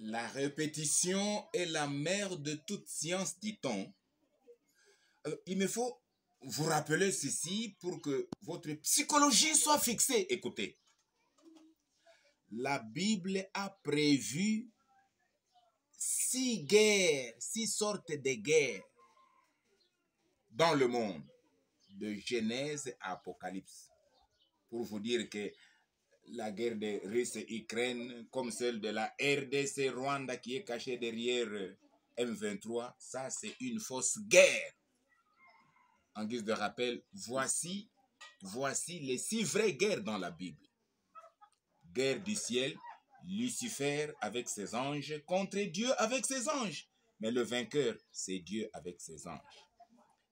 La répétition est la mère de toute science, dit-on. Il me faut vous rappeler ceci pour que votre psychologie soit fixée. Écoutez, la Bible a prévu 6 guerres, 6 sortes de guerres dans le monde, de Genèse à Apocalypse. Pour vous dire que la guerre de Russie et Ukraine, comme celle de la RDC Rwanda qui est cachée derrière M23, ça c'est une fausse guerre. En guise de rappel, voici les 6 vraies guerres dans la Bible. Guerre du ciel, Lucifer avec ses anges contre Dieu avec ses anges. Mais le vainqueur, c'est Dieu avec ses anges.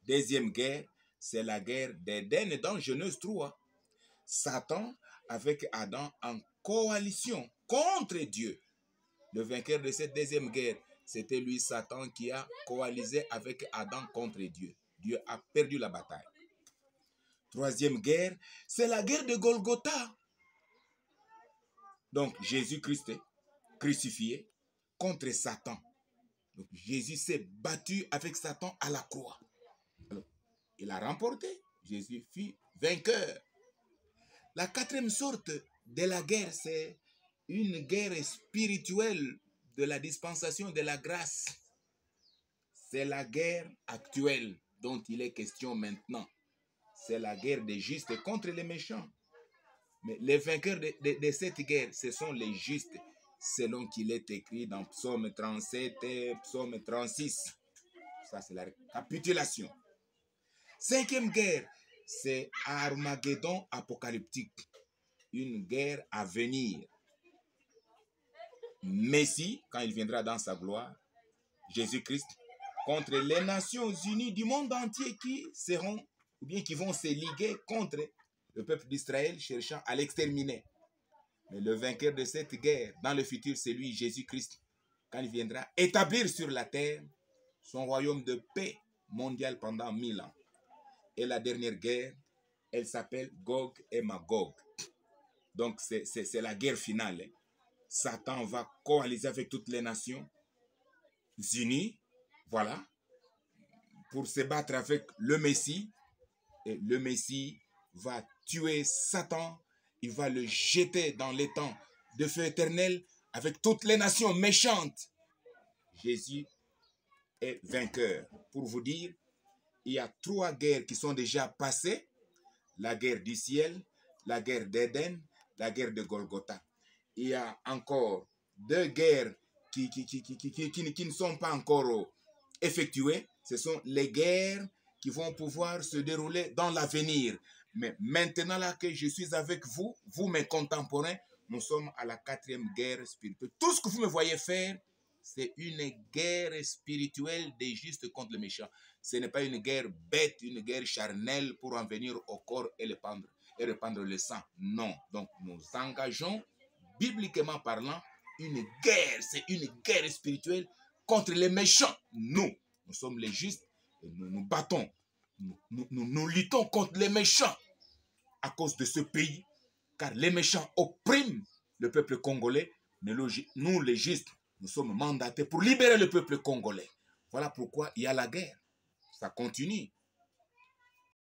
Deuxième guerre, c'est la guerre d'Éden dans Genèse 3. Satan avec Adam en coalition contre Dieu. Le vainqueur de cette deuxième guerre, c'était lui, Satan, qui a coalisé avec Adam contre Dieu. Dieu a perdu la bataille. Troisième guerre, c'est la guerre de Golgotha. Donc, Jésus-Christ crucifié contre Satan. Donc, Jésus s'est battu avec Satan à la croix. Alors, il a remporté. Jésus fut vainqueur. La quatrième sorte de la guerre, c'est une guerre spirituelle de la dispensation de la grâce. C'est la guerre actuelle dont il est question maintenant. C'est la guerre des justes contre les méchants. Mais les vainqueurs de cette guerre, ce sont les justes, selon qu'il est écrit dans Psaume 37 et Psaume 36. Ça, c'est la récapitulation. Cinquième guerre, c'est Armageddon apocalyptique. Une guerre à venir. Messie, quand il viendra dans sa gloire, Jésus-Christ, contre les Nations unies du monde entier qui seront, ou bien qui vont se liguer contre le peuple d'Israël cherchant à l'exterminer. Mais le vainqueur de cette guerre, dans le futur, c'est lui, Jésus-Christ, quand il viendra établir sur la terre son royaume de paix mondiale pendant 1000 ans. Et la dernière guerre, elle s'appelle Gog et Magog. Donc c'est la guerre finale. Satan va coaliser avec toutes les nations unies, voilà, pour se battre avec le Messie. Et le Messie va tuer Satan, il va le jeter dans l'étang de feu éternel avec toutes les nations méchantes. Jésus est vainqueur. Pour vous dire, il y a 3 guerres qui sont déjà passées. La guerre du ciel, la guerre d'Éden, la guerre de Golgotha. Il y a encore 2 guerres qui ne sont pas encore effectuées. Ce sont les guerres qui vont pouvoir se dérouler dans l'avenir. Mais maintenant là que je suis avec vous, vous mes contemporains, nous sommes à la 4e guerre spirituelle. Tout ce que vous me voyez faire, c'est une guerre spirituelle des justes contre les méchants. Ce n'est pas une guerre bête, une guerre charnelle pour en venir au corps et répandre le sang. Non. Donc nous engageons, bibliquement parlant, une guerre. C'est une guerre spirituelle contre les méchants. Nous sommes les justes et nous nous battons. Nous luttons contre les méchants à cause de ce pays. Car les méchants oppriment le peuple congolais. Mais nous, les justes, nous sommes mandatés pour libérer le peuple congolais. Voilà pourquoi il y a la guerre. Ça continue.